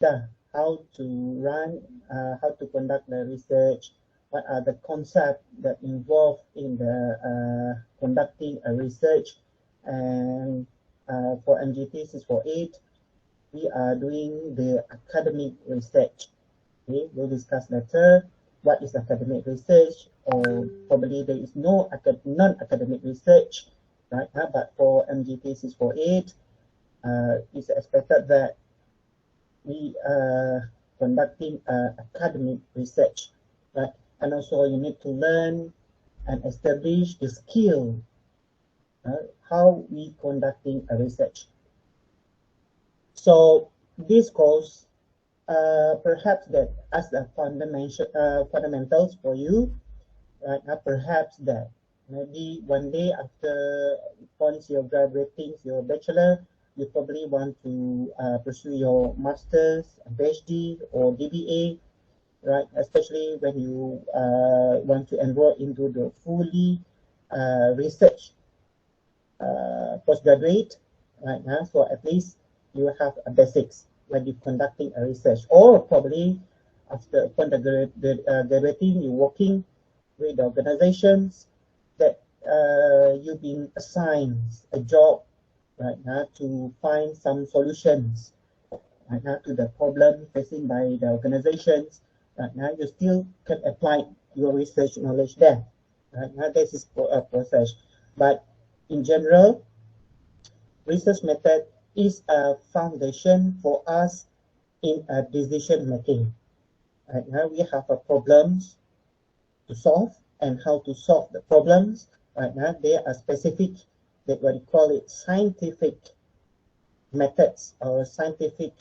how to run, how to conduct the research, what are the concepts that involved in the conducting a research. And for MGT648, we are doing the academic research. Okay, we'll discuss later what is academic research, or probably there is no non-academic research, right? But for MGT648, it's expected that we are conducting academic research, right? And also you need to learn and establish the skill, how we conducting a research. So this course, perhaps that as the fundamentals for you, right? Perhaps that maybe one day after, once you're graduating your bachelor, you probably want to pursue your master's, PhD, or DBA, right? Especially when you want to enroll into the fully research postgraduate, right? So at least you have a basics when you're conducting a research, or probably after upon the graduating, you're working with organizations that you've been assigned a job, right now, to find some solutions, right now, to the problem facing by the organizations. Right now, you still can apply your research knowledge there. Right now, this is a process. But in general, research method is a foundation for us in a decision making. Right now, we have a problems to solve, and how to solve the problems. Right now, they are specific, that what you call it, scientific methods or scientific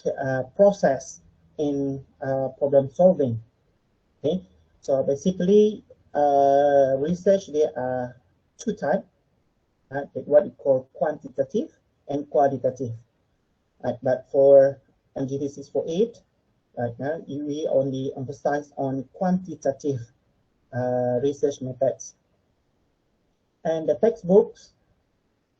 process in problem solving. Okay, so basically, research, there are two types, what you call quantitative and qualitative. But for MGT648, right now, we only emphasize on quantitative research methods. And the textbooks,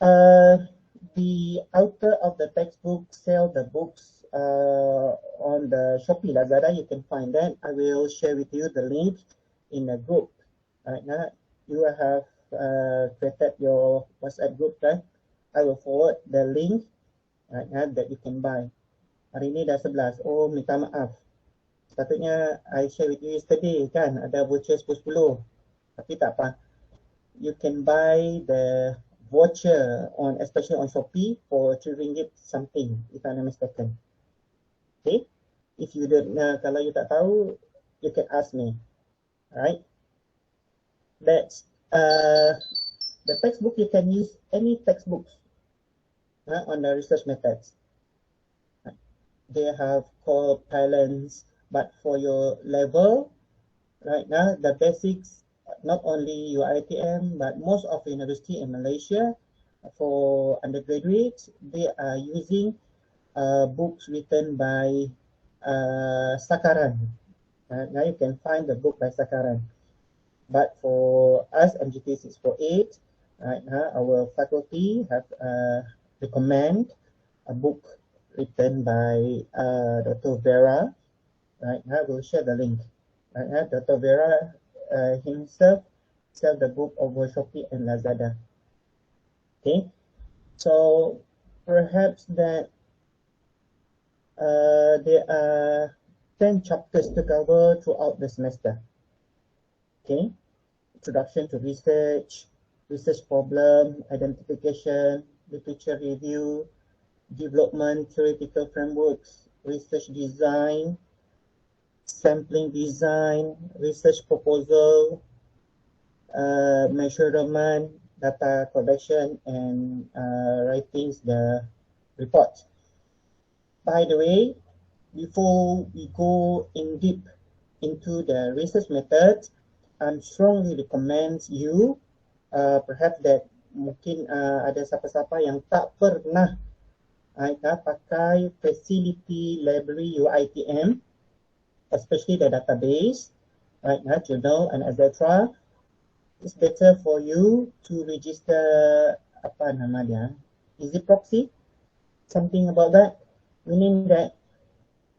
the author of the textbook sell the books on the Shopee, Lazada. You can find that. I will share with you the link in the group. Right now, you have created your WhatsApp group, right? I will forward the link, right now, that you can buy. Hari ni dah 11. Oh, minta maaf. Sepatutnya I share with you yesterday kan, ada voucher 10-10. Tapi tak apa. You can buy the voucher on, especially on Shopee, for RM3 something, if I'm not mistaken. Okay? If you don't know, kalau you tak tahu, you can ask me. Alright? That's the textbook. You can use any textbooks on the research methods. They have core talents, but for your level, right now, the basics, not only UiTM, but most of the university in Malaysia, for undergraduates, they are using books written by Sakaran. Now you can find the book by Sakaran. But for us, MGT648, right now, our faculty have recommend a book written by Dr. Vera. Right now, we'll share the link. Right now, Dr. Vera himself sell the book over Shopee and Lazada. Okay, so perhaps that there are 10 chapters to cover throughout the semester. Okay, introduction to research, research problem identification, literature review, development, theoretical frameworks, research design, sampling design, research proposal, measurement, data collection, and writing the report. By the way, before we go in deep into the research methods, I strongly recommend you, perhaps that mungkin ada siapa-siapa yang tak pernah pakai facility library UiTM, especially the database, right now, journal and etc. It's better for you to register, apa nama dia, easy proxy, something about that, meaning that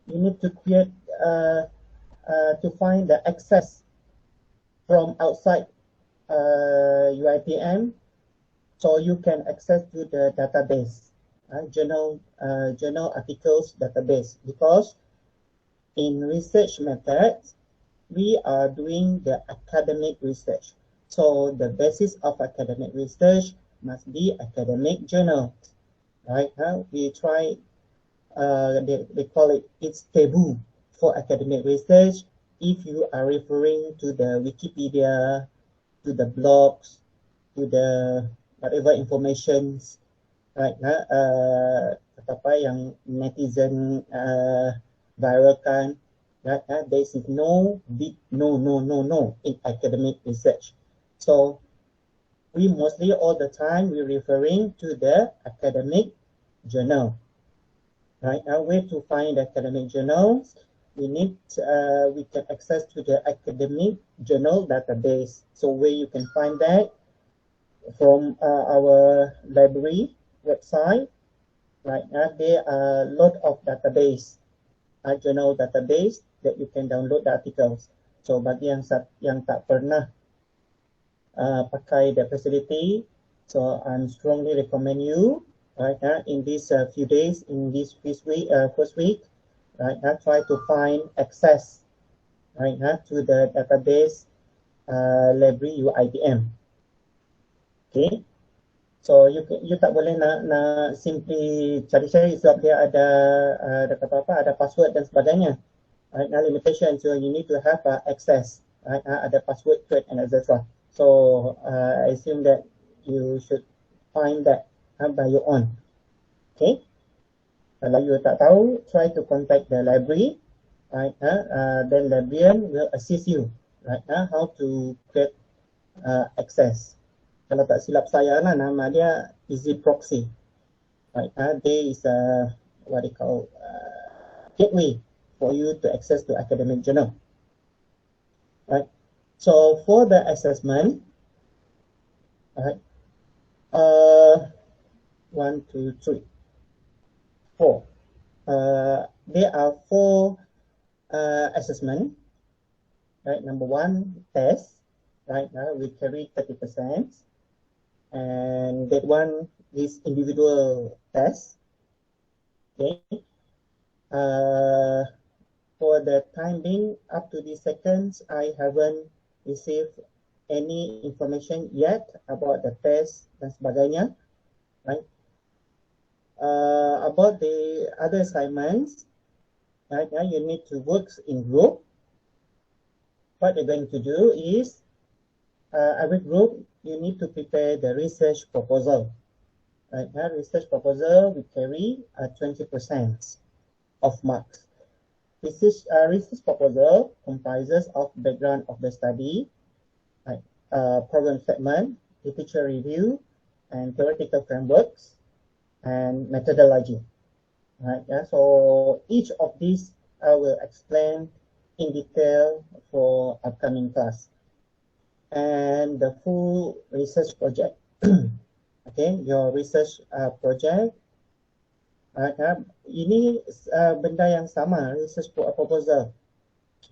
you need to create to find the access from outside UITM, so you can access to the database, journal articles database, because in research methods we are doing the academic research. So the basis of academic research must be academic journals, right? We try, they call it, it's taboo for academic research if you are referring to the Wikipedia, to the blogs, to the whatever informations, right? Apa yang netizen viralkan, right? There is no big no in academic research. So we mostly all the time we're referring to the academic journal, right? Where to find academic journals? We can access to the academic journal database. So where you can find that from our library website, right? There are a lot of database, journal database that you can download the articles. So bagi yang tak pernah pakai the facility, so I'm strongly recommend you, right? In these few days, in this first week, right? Try to find access, right? To the database library UITM. Okay. So you tak boleh nak simply cari-cari sebab dia ada password dan sebagainya. Right? Limitation, so you need to have access, right? Ada password to it and etc. So I assume that you should find that by your own. Okay. Kalau you tak tahu, try to contact the library, right? Then librarian will assist you, right? How to get access. Kalau tak silap saya lah, nama dia Easy Proxy, right? There is a what they call gateway for you to access to academic journal, right? So for the assessment, right? 1, 2, 3, 4. There are 4 assessment, right? Number 1, test, right? We carry 30%, and that one is individual test. Okay. For the time being, up to these seconds, I haven't received any information yet about the test dan sebagainya, right? About the other assignments, right? You need to work in group. What you're going to do is, every group, you need to prepare the research proposal, right? Research proposal, we carry 20% of marks. Research proposal comprises of background of the study, right? Problem statement, literature review, and theoretical frameworks, and methodology, right? So each of these I will explain in detail for upcoming class. And the full research project, okay, your research project, ini benda yang sama, research proposal.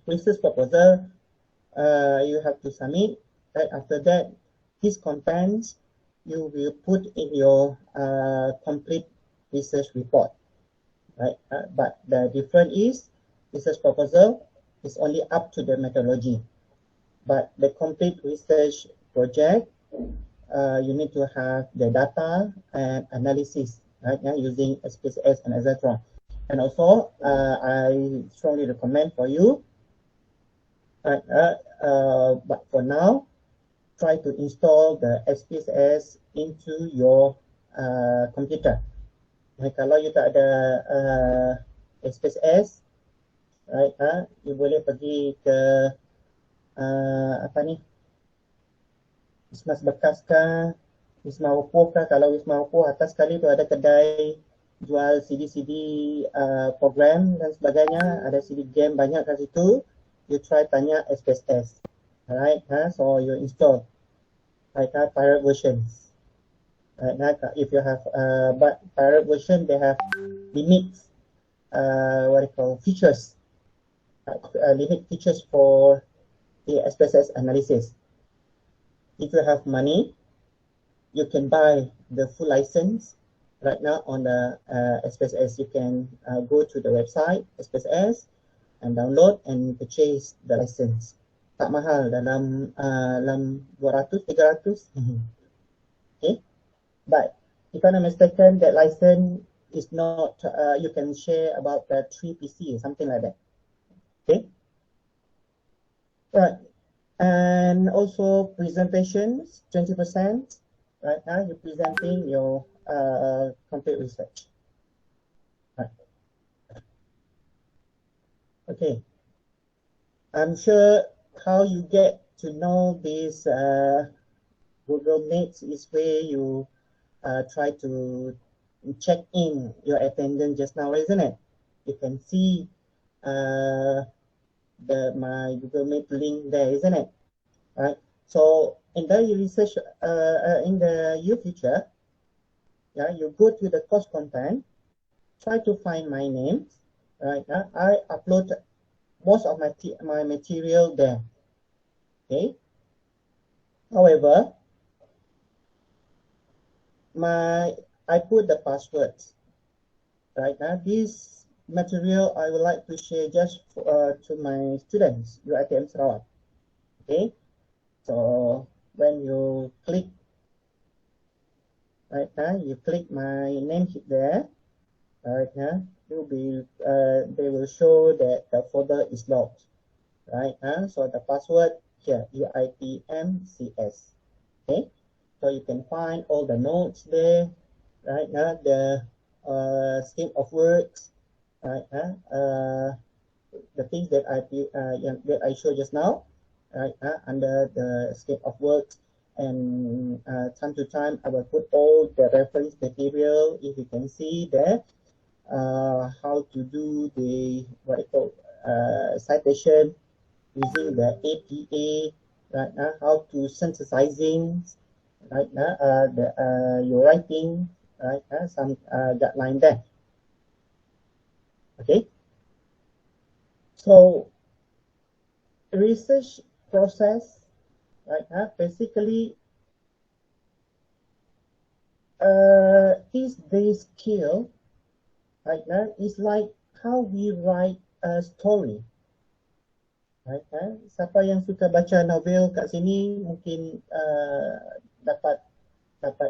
Research proposal, you have to submit, right? After that, these contents you will put in your complete research report, right? But the difference is, research proposal is only up to the methodology, but the complete research project, you need to have the data and analysis, right? Using SPSS and etc. And also, I strongly recommend for you, right? But for now, try to install the SPSS into your computer. Kalau you tak ada SPSS, right? You boleh pergi ke apa ni, Wisma Bekas kah, Wisma Oppo kah. Kalau Wisma Oppo, atas sekali tu ada kedai jual CD-CD program dan sebagainya, ada CD game banyak kat situ. You try tanya SPSS, alright? So you install, right? Pirate versions, right? If you have but pirate version, they have limits, what do you call features, limit features for the SPSS analysis. If you have money, you can buy the full license right now on the SPSS. You can go to the website SPSS and download and purchase the license. Tak mahal, dalam 200-300. Okay, but if I'm not mistaken, that license is not, you can share about 3 PC, something like that. Okay, right. And also presentations, 20%. Right now you're presenting your complete research. Right. Okay. I'm sure how you get to know this Google Meet is where you try to check in your attendance just now, isn't it? You can see my Google Meet link there, isn't it? Right. So in the research, in the U feature, yeah, you go to the course content, try to find my name. Right. I upload most of my material there. Okay. However, I put the passwords. Right now, this material I would like to share just to my students, UiTM Sarawak. Okay. So when you click, right now, you click my name there. Right now, they will show that the folder is locked. Right now, so the password here, UiTMCS. Okay, so you can find all the notes there. Right now, the scheme of works. Right now, the things that I showed just now. Right under the scheme of works, and time to time I will put all the reference material. If you can see there, how to do the citation using the APA, right now, how to synthesizing, right now, your writing, right now, some guideline there. Okay, so research process, right now, basically is the skill, right now, is like how we write a story. Right, siapa yang suka baca novel kat sini mungkin dapat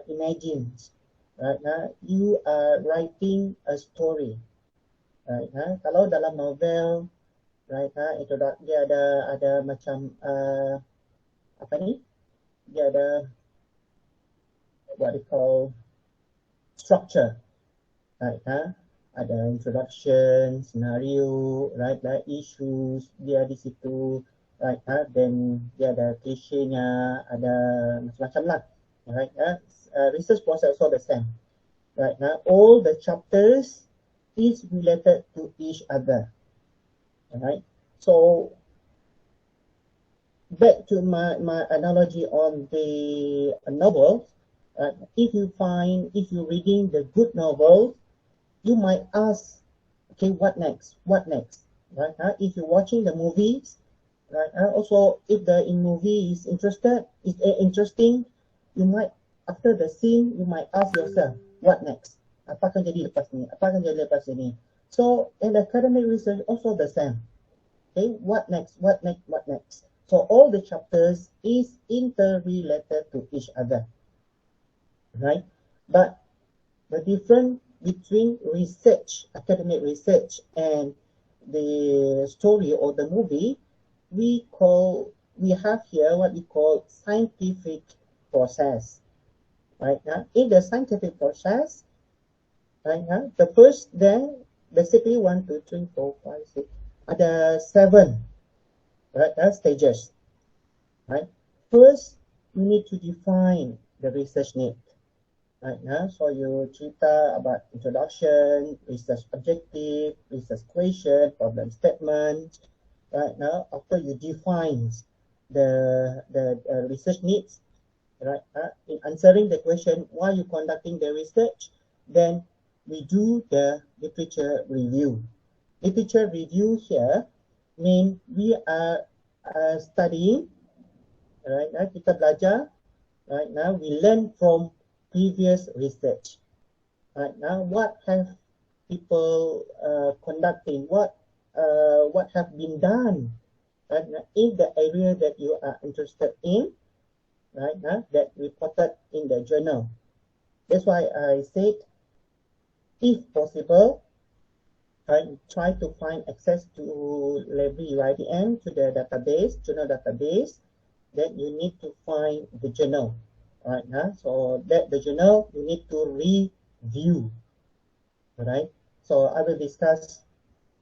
imagine, right? You are writing a story, right? Kalau dalam novel, right? Itu dia ada macam apa ni? Dia ada what they call structure, right? Ada introduction, scenario, right? Issues dia di situ, right? Then dia ada cliche-nya, ada macam-macam lah, right? Research process also the same, right? All the chapters is related to each other, right? So back to my analogy on the novel, if you're reading the good novel, you might ask, okay, what next? What next? Right? If you're watching the movies, right? Also, if the movie is interesting, you might, after the scene, you might ask yourself, what next? Apa akan jadi lepas ni? Apa akan jadi lepas ini? So, in academic research, also the same. Okay, what next? What next? What next? So, all the chapters is interrelated to each other, right? But the difference between research, academic research, and the story or the movie, we have here what we call scientific process, right? In the scientific process, right? The first, then basically 1, 2, 3, 4, 5, 6, ada 7, right? Stages, right? First, you need to define the research need. Right now, so you cerita about introduction, research objective, research question, problem statement. Right now, after you define the research needs, right? In answering the question why you conducting the research, then we do the literature review. Literature review here mean we are studying, right? Kita belajar, right? Now we learn from previous research. Right now, what have people conducting? What have been done, right, in the area that you are interested in, right? That reported in the journal. That's why I said, if possible, right, try to find access to library UIDN, to the database, journal database. Then you need to find the journal, right? So that the journal you need to review, right? So I will discuss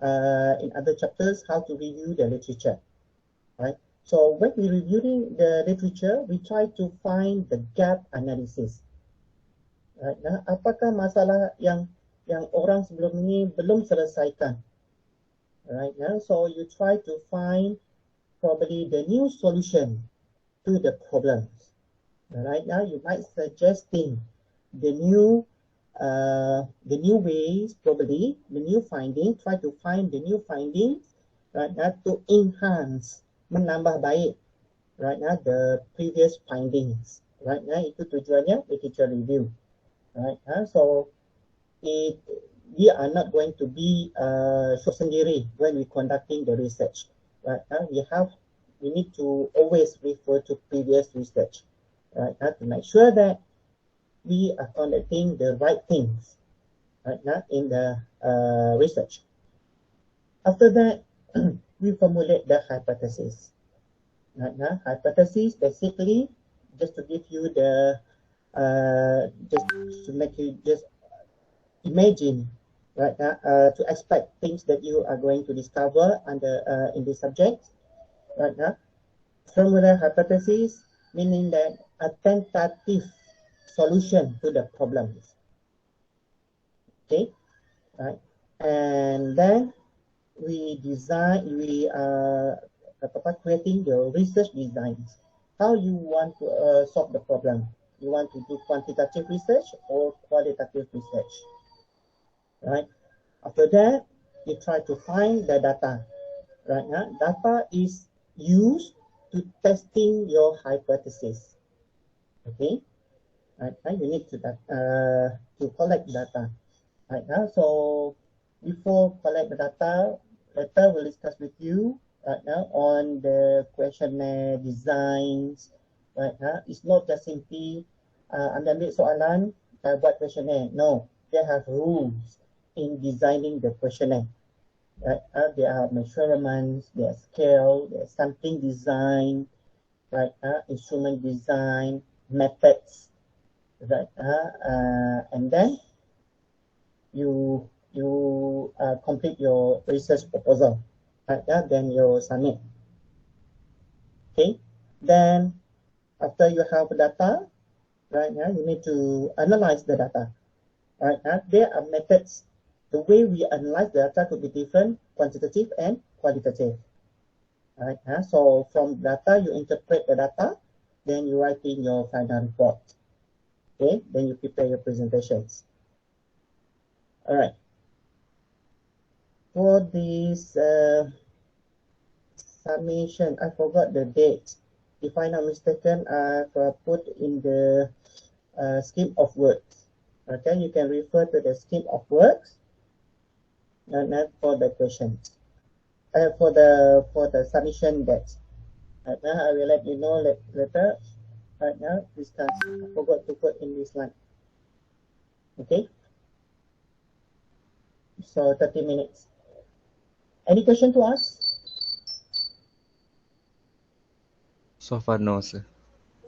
in other chapters how to review the literature, right? So when we reviewing the literature, we try to find the gap analysis, right? Apakah masalah yang orang sebelum ini belum selesaikan, right? So you try to find probably the new solution to the problems. Right now, you might suggesting the new ways, probably the new finding. Try to find the new findings, right now, to enhance, menambah baik, right now, the previous findings. Right now, itu tujuannya literature review. Right now, so we are not going to be short sendiri when we conducting the research. Right now, we need to always refer to previous research, right, to make sure that we are conducting the right things, right, in the research. After that, we formulate the hypothesis. Right, hypothesis basically just to give you the just to make you just imagine, right, to expect things that you are going to discover under in this subject. Right now, formula hypothesis meaning that a tentative solution to the problems. Okay, right, and then we are creating the research designs. How you want to solve the problem? You want to do quantitative research or qualitative research? Right. After that, you try to find the data. Right. Data is used to testing your hypothesis. Okay, right? You need to collect data. Right now, so before collect the data, later we'll discuss with you right now on the questionnaire designs. Right now, it's not just simply ambil soalan, buat questionnaire. No, they have rules in designing the questionnaire. Right? There are measurements, there are scale, there are sampling design, right? Instrument design, methods, right? And then you complete your research proposal, right? Then you submit. Okay. Then after you have data, right? You need to analyze the data, right? There are methods. The way we analyze the data could be different, quantitative and qualitative. Right? So from data, you interpret the data, then you write in your final report. Okay, then you prepare your presentations. All right. For this summation, I forgot the date. If I'm not mistaken, I've put in the scheme of works. Okay, you can refer to the scheme of works. Not for the questions, for the submission dates. Right now, I will let you know later. Right now, discuss. I forgot to put in this line. Okay. So 30 minutes. Any question to ask? So far, no, sir.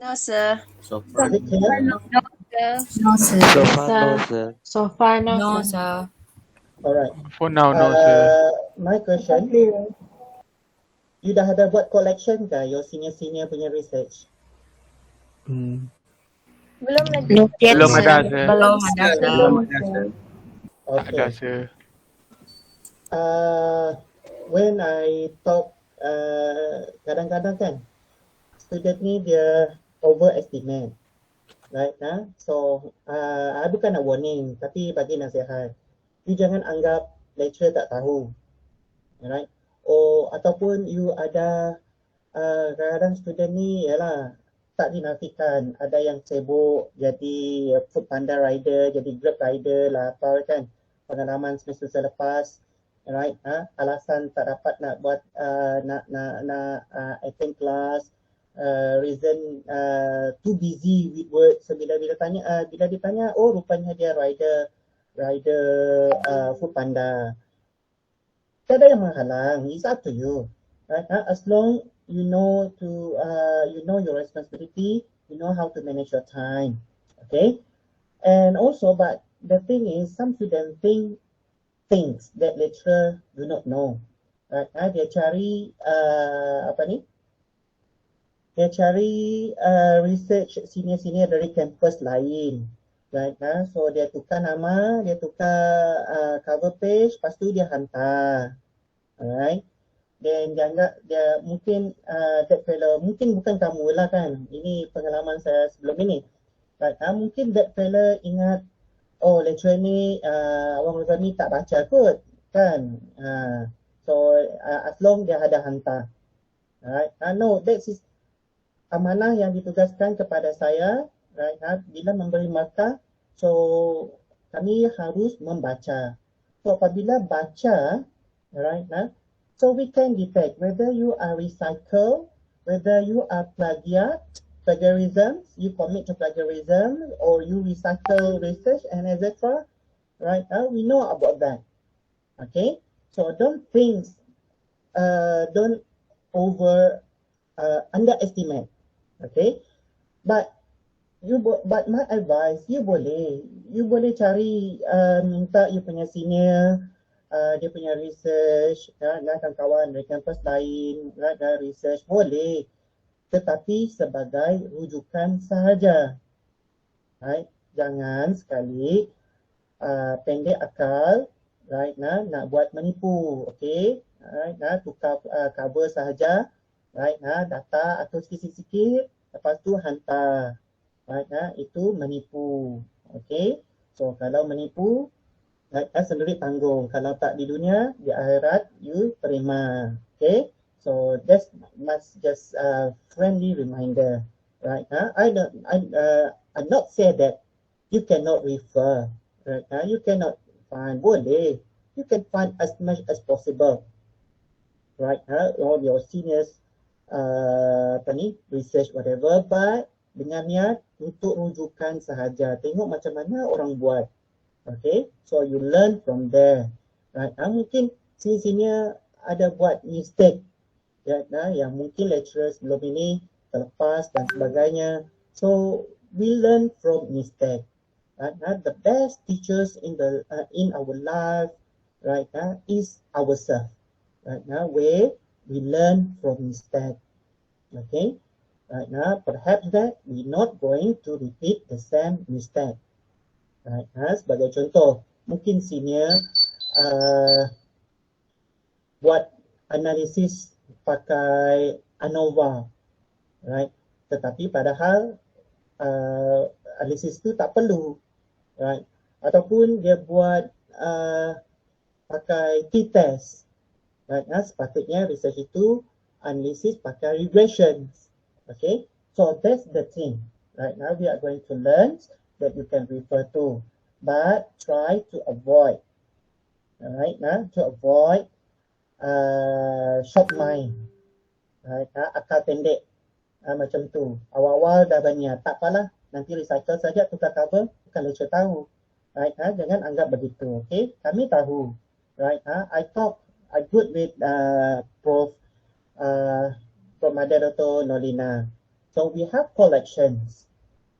No, sir. So far, Is it clear? No, sir. no, sir. So far, no, sir. So far, no, No, sir. sir. All right. For now, no, sir. My question, you dah ada buat collection dah your senior punya research? Belum lagi. Belum ada, sir. Belum ada, sir. Okay. Ada, sir. When I talk, kadang-kadang kan student ni dia overestimate. right? So I bukan nak warning, tapi bagi nasihat. You jangan anggap lecturer tak tahu, right? Ataupun you ada kadang-kadang student ni ialah tak dinafikan, ada yang sibuk jadi food panda rider, jadi grab rider lah apa kan, pengalaman semester selepas, right? Alasan tak dapat nak buat nak attend class, reason too busy with work. So bila ditanya, oh rupanya dia rider food panda. Tak ada yang menghalang. It's up to you, right? As long you know your responsibility, you know how to manage your time, okay? And also, but the thing is, some students think things that lecturer do not know, right? Dia cari Dia cari research senior dari kampus lain, right? So dia tukar nama, dia tukar cover page, lepas tu dia hantar, alright? Dan dia mungkin that fellow, mungkin bukan kamu lah kan, ini pengalaman saya sebelum ini, right? Mungkin that fellow ingat, oh lecturer ni Abang ROZAIMIE tak baca kot kan, so as long dia ada hantar, alright? No, that is amanah yang ditugaskan kepada saya, right? Bila memberi markah, so kami harus membaca. So apabila baca, right? So we can detect whether you are recycle, whether you are plagiarism, you commit to plagiarism, or you recycle research and etc. Right? We know about that. Okay? So don't underestimate. Okay, but my advice, you boleh cari, minta you punya senior, dia punya research, kawan-kawan dari kampus lain, research boleh, tetapi sebagai rujukan sahaja, right? Jangan sekali pendek akal, right? Nak buat menipu, okay? Right? Tukar cover sahaja, right? Data atau sikit-sikit, lepas tu hantar, right? Itu menipu, okay? So kalau menipu, right, sendiri tanggung. Kalau tak di dunia, di akhirat you terima, okay? So that's just a friendly reminder, right? I'm not say that you cannot refer, right? You cannot find, boleh, you can find as much as possible, right? All your seniors research whatever, but dengan niat untuk rujukan sahaja. Tengok macam mana orang buat. Okay, so you learn from there, right? Mungkin senior ada buat mistake, ya, yang mungkin lecturer sebelum ini terlepas dan sebagainya. So we learn from mistake. Right? The best teachers in our life, right? Is ourselves. Right? Where we learn from mistake. Okay, right? Perhaps that we're not going to repeat the same mistake. Right? Sebagai contoh, mungkin senior buat analisis pakai ANOVA, right? Tetapi padahal analisis itu tak perlu, right? Ataupun dia buat pakai t-test, right? Sepatutnya research itu analisis pakai regressions, okay? So that's the thing, right? Now we are going to learn that you can refer to, but try to avoid, alright? To avoid short mind, right? Akal pendek, macam tu. Awal-awal dah banyak, tak apalah, nanti recycle saja, tukar cover, bukan lecturer tahu, right? Jangan anggap begitu, okay? Kami tahu, right? I good with Prof. Mada Dr. Nolina. So we have collections.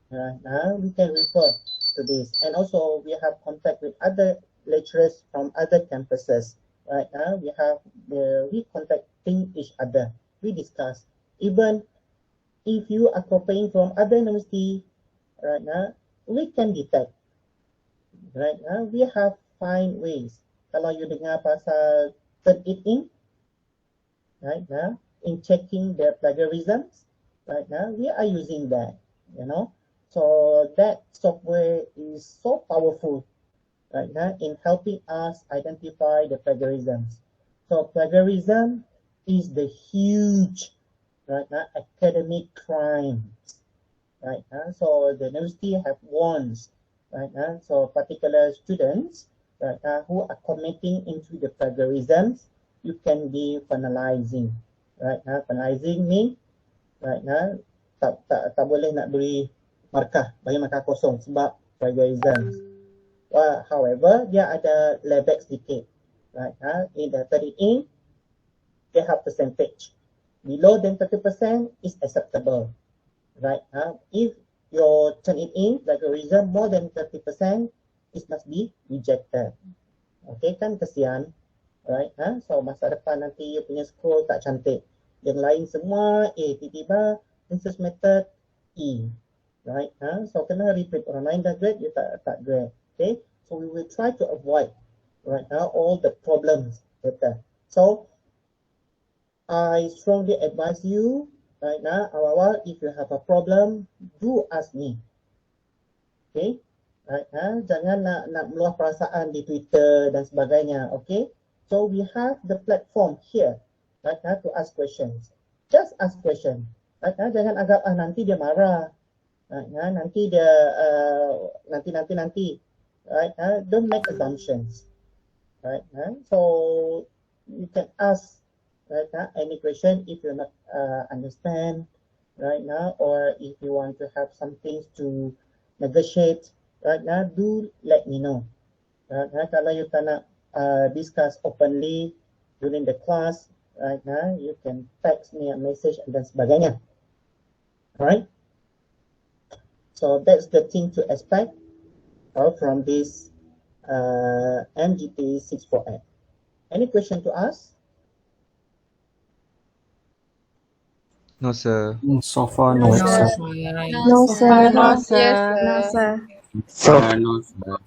We can refer to this, and also we have contact with other lecturers from other campuses. Right now, we contacting each other. We discuss. Even if you are copying from other university, right now we can detect. Right now, we have find ways. Kalau you dengar pasal third in, right now, in checking their plagiarisms, right now we are using that. You know. So that software is so powerful, right, in helping us identify the plagiarisms. So plagiarism is the huge, right, academic crime, right. So the university have warns, right. So particular students, right, who are committing into the plagiarisms, you can be penalizing, right. Penalizing mean, right, tak boleh nak beri bagi markah kosong sebab plagiarism. However, dia ada lebek sedikit, right. In the 30 they have percentage. Below than 30% is acceptable, right. If you turn it in plagiarism more than 30%, it must be rejected. Okay kan, kesian, right. So masa depan nanti you punya scroll tak cantik, yang lain semua A, tiba-tiba instance method E, right. So kena repeat, orang lain dah grade, you tak grade. Okay, so we will try to avoid, right, all the problems later. So I strongly advise you, right now, awal-awal, if you have a problem, do ask me. Okay, right, jangan nak meluah perasaan di Twitter dan sebagainya. Okay, so we have the platform here, right, to ask questions. Just ask question, right. Jangan agak nanti dia marah, right, nanti dia nanti, right. Don't make assumptions, right. So you can ask, right, any question if you not understand right now, or if you want to have some things to negotiate right now, do let me know. Right, kalau you tak nak discuss openly during the class, right now, you can text me a message and dan sebagainya. Alright, so that's the thing to expect from this MGT648. Any question to ask? No, sir. So far, no, No, sir. sir. No, sir. No, sir. No, sir. So far, no, sir.